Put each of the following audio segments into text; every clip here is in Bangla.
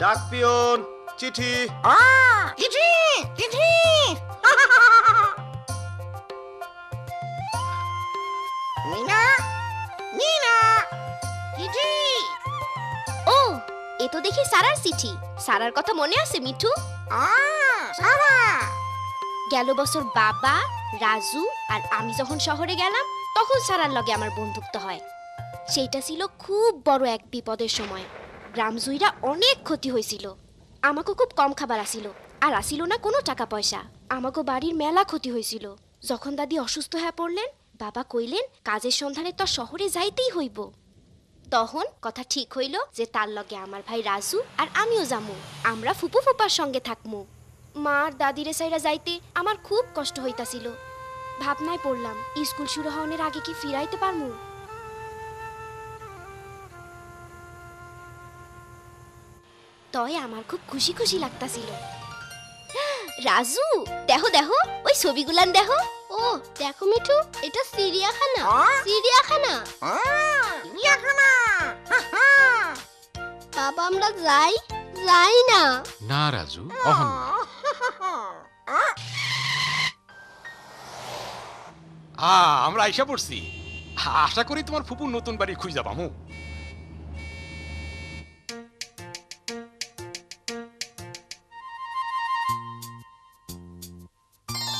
ডাক পিয়ন, চিঠি। চিঠি চিঠি। মিনা মিনা চিঠি। ও, এ তো দেখি সারার চিঠি। সারার কথা মনে আছে মিঠু? সারা। গেল বছর বাবা, রাজু আর আমি যখন শহরে গেলাম তখন সারার লগে আমার বন্ধুত্ব হয়। সেইটা ছিল খুব বড় এক বিপদের সময়। গ্রাম জুইরা অনেক ক্ষতি হয়েছিল। আমাকে খুব কম খাবার আসিল, আর আসিল না কোনো টাকা পয়সা। আমাকে বাড়ির মেলা ক্ষতি হয়েছিল। যখন দাদি অসুস্থ হয়ে পড়লেন, বাবা কইলেন কাজের সন্ধানে তো শহরে যাইতেই হইব। তখন কথা ঠিক হইল যে তার লগে আমার ভাই রাজু আর আমিও যামু। আমরা ফুপু ফুপার সঙ্গে থাকমু। মা আর দাদিরে সাইরা যাইতে আমার খুব কষ্ট হইতাছিল। ভাবনায় পড়লাম স্কুল শুরু হওয়ার আগে কি ফিরাইতে পারমু। তয় আমার খুব খুশি খুশি লাগতাছিল। রাজু, দেখো দেখো ওই ছবিগুলান দেখো। ও দেখো মিঠু, এটা চিড়িয়াখানা। চিড়িয়াখানা। চিড়িয়াখানা। বাবা আমরা যাই যাই না। না রাজু, অহন না। আমরা আইসা পড়ছি। আশা করি তোমার ফুপুর নতুন বাড়ি খুঁজে পামু।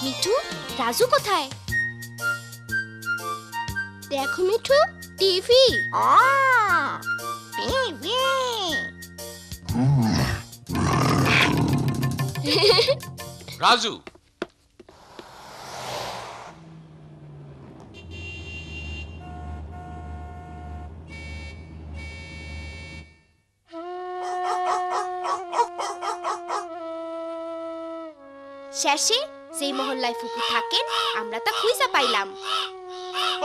মিঠু, রাজু কোথায়? দেখো মিঠু, টিভি। টিভি। রাজু, শেষে যেই মহল্লায় ফুপু থাকেন আমরা তা খুঁজা পাইলাম।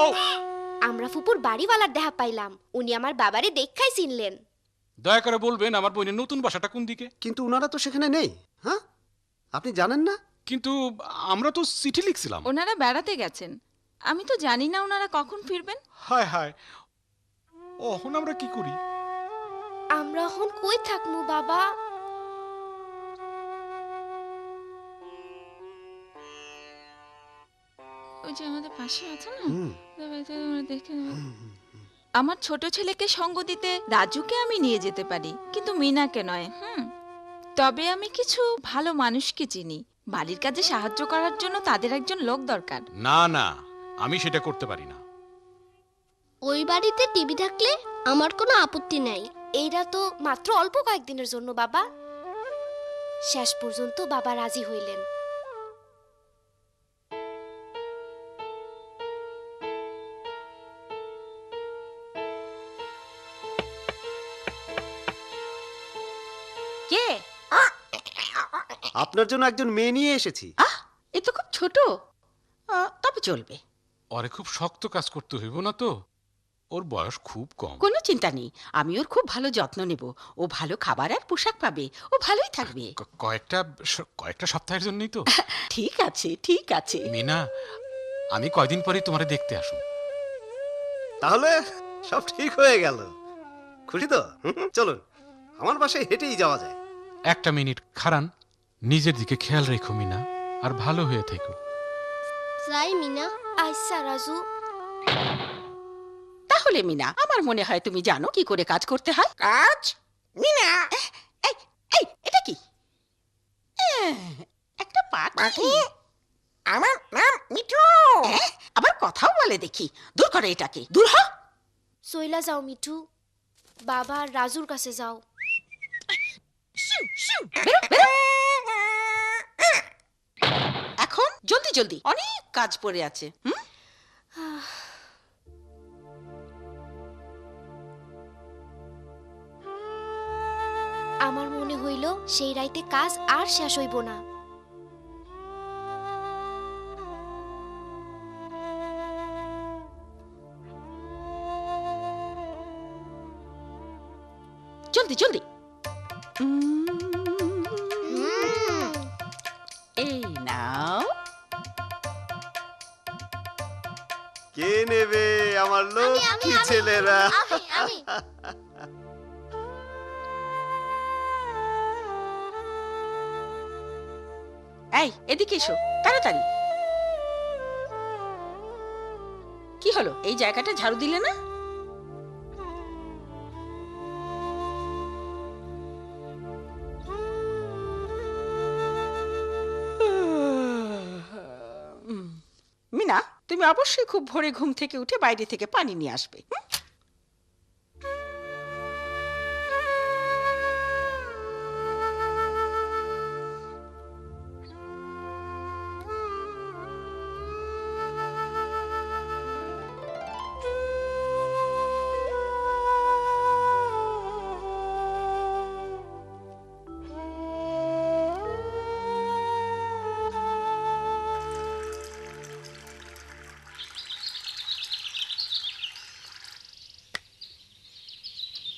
ও আমরা ফুপুর বাড়িওয়ালার দেখা পাইলাম। উনি আমার বাবারে দেখাই চিনলেন। দয়া করে বলবেন আমার বোনের নতুন বাসাটা কোন দিকে? কিন্তু ওনারা তো সেখানে নেই। হ্যাঁ, আপনি জানেন না? কিন্তু আমরা তো চিঠি লিখছিলাম। ওনারা বেড়াতে গেছেন, আমি তো জানি না ওনারা কখন ফিরবেন। হায় হায়, অহন আমরা কি করি? আমরা এখন কই থাকমু বাবা? ওই যে আমাদের পাশে আছে না, হুম। দেখে আমার ছোট ছেলেকে সঙ্গ দিতে রাজুকে আমি নিয়ে যেতে পারি, কিন্তু মিনাকে নয়। তবে আমি কিছু ভালো মানুষকে চিনি, বাড়ির কাজে সাহায্য করার জন্য তাদের একজন লোক দরকার। না না, আমি সেটা করতে পারি না। ওই বাড়িতে টিভি থাকলে আমার কোনো আপত্তি নাই। এইটা তো মাত্র অল্প কয়েকদিনের জন্য বাবা। শেষ পর্যন্ত বাবা রাজি হইলেন। কে? আপনার জন্য একজন মেয়ে নিয়ে এসেছি। এ তো খুব ছোট, তবে চলবে। ওরে খুব শক্ত কাজ করতে হইব না তো, ওর বয়স খুব কম। কোনো চিন্তা নেই, আমি ওর খুব ভালো যত্ন নেব। ও ভালো খাবার আর পোশাক পাবে, ও ভালোই থাকবে। কয়েকটা সপ্তাহের জন্যই তো। ঠিক আছে ঠিক আছে। মিনা, আমি কয়দিন পরে তোমারে দেখতে আসুন। তাহলে সব ঠিক হয়ে গেল। খুশি তো? চলুন, আমার বাসায় হেঁটেই যাওয়া যায়। একটা মিনিট খারান, নিজের দিকে খেয়াল রেখো মিনা, আর ভালো হয়ে থেকো। যাই মিনা। আচ্ছা রাজু। তাহলে মিনা, আমার মনে হয় তুমি জানো কি করে কাজ করতে হয়। কাজ। মিনা। এই এই এটা কি? একটা পাখি। পাখি। আমার নাম মিঠু। আবার কথাও বলে দেখি। দূর করে এটাকে, দূর হ। সইলা যাও মিঠু, বাবা আর রাজুর কাছে যাও। বেরো, বেরো। এখন জলদি জলদি, অনেক কাজ পড়ে আছে। আমার মনে হইল সেই রাইতে কাজ আর শেষ হইব না। জলদি জলদি। এই নাও। কে নেবে আমার লক্ষ্মী ছেলেরা? এই এদিকে এসো তাড়াতাড়ি। কি হলো, এই জায়গাটা ঝাড়ু দিলে না? মিনা, তুমি অবশ্যই খুব ভোরে ঘুম থেকে উঠে বাইরে থেকে পানি নিয়ে আসবে। হুম?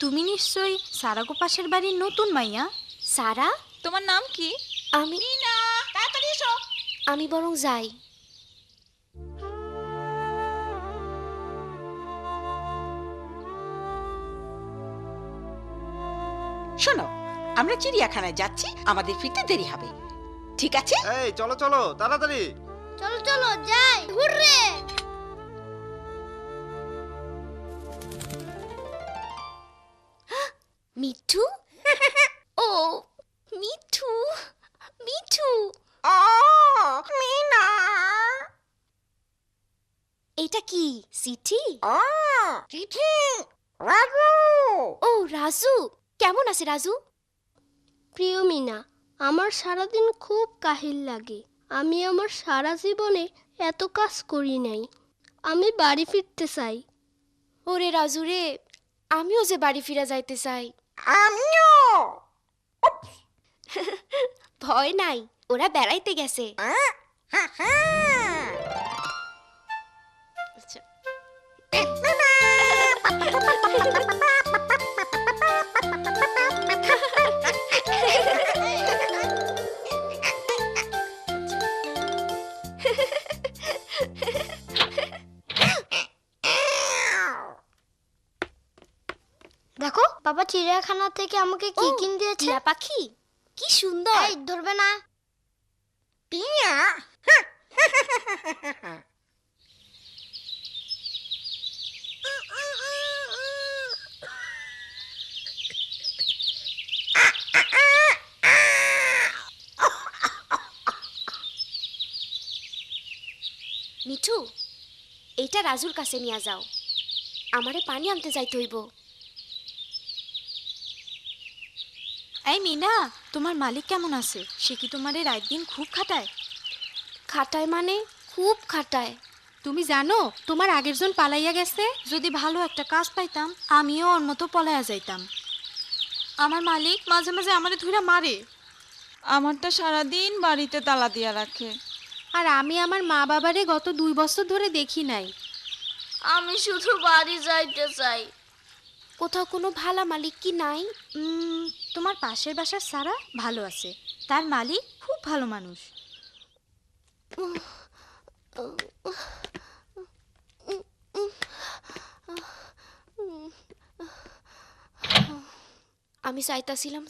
তুমি নিশ্চয়ই সারাগো পাশের বাড়ির নতুন মাইয়া? সারা, তোমার নাম কি? আমি মিনা তাড়াতাড়ি এসো। আমি বরং যাই। শোনো, আমরা চিড়িয়াখানায় যাচ্ছি, আমাদের ফিরতে দেরি হবে, ঠিক আছে? এই চলো চলো তাড়াতাড়ি। চলো চলো যাই, হুররে। মিঠু, ও মিঠু, মিঠু, ও মিনা, এটা কি চিঠি? ও চিঠি রাজু। ও রাজু, কেমন আছে রাজু? প্রিয় মিনা, আমার সারাদিন খুব কাহিল লাগে। আমি আমার সারা জীবনে এত কাজ করি নাই। আমি বাড়ি ফিরতে চাই। ওরে রাজু রে, আমিও যে বাড়ি ফিরে যাইতে চাই। আমিও। ভয় নাই, ওরা বেড়াইতে গেছে। হা হা। দেখো, বাবা চিড়িয়াখানা থেকে আমাকে কি ও, কিনে দিয়েছে। টিয়া পাখি, কি সুন্দর। এই ধরবে না। টিয়া। মিঠু, এইটা রাজুর কাছে নিয়ে যাও, আমারে পানি আনতে যাইতে হইব। এই মিনা, তোমার মালিক কেমন আছে? সে কি তোমারে রাত দিন খুব খাটায়? খাটায় মানে খুব খাটায়। তুমি জানো তোমার আগের জন পালাইয়া গেছে? যদি ভালো একটা কাজ পাইতাম আমিও ওর মতো পলাইয়া যাইতাম। আমার মালিক মাঝে মাঝে আমারে ধুইরা মারে। আমারটা সারাদিন বাড়িতে তালা দিয়া রাখে। আর আমি আমার মা বাবারে গত 2 বছর ধরে দেখি নাই। আমি শুধু বাড়ি যাইতে চাই। কোথাও কোনো ভালা মালিক কি নাই? তোমার পাশের বাসার সারা ভালো আছে, তার মালিক খুব ভালো মানুষ। আমি চাইতাছিলাম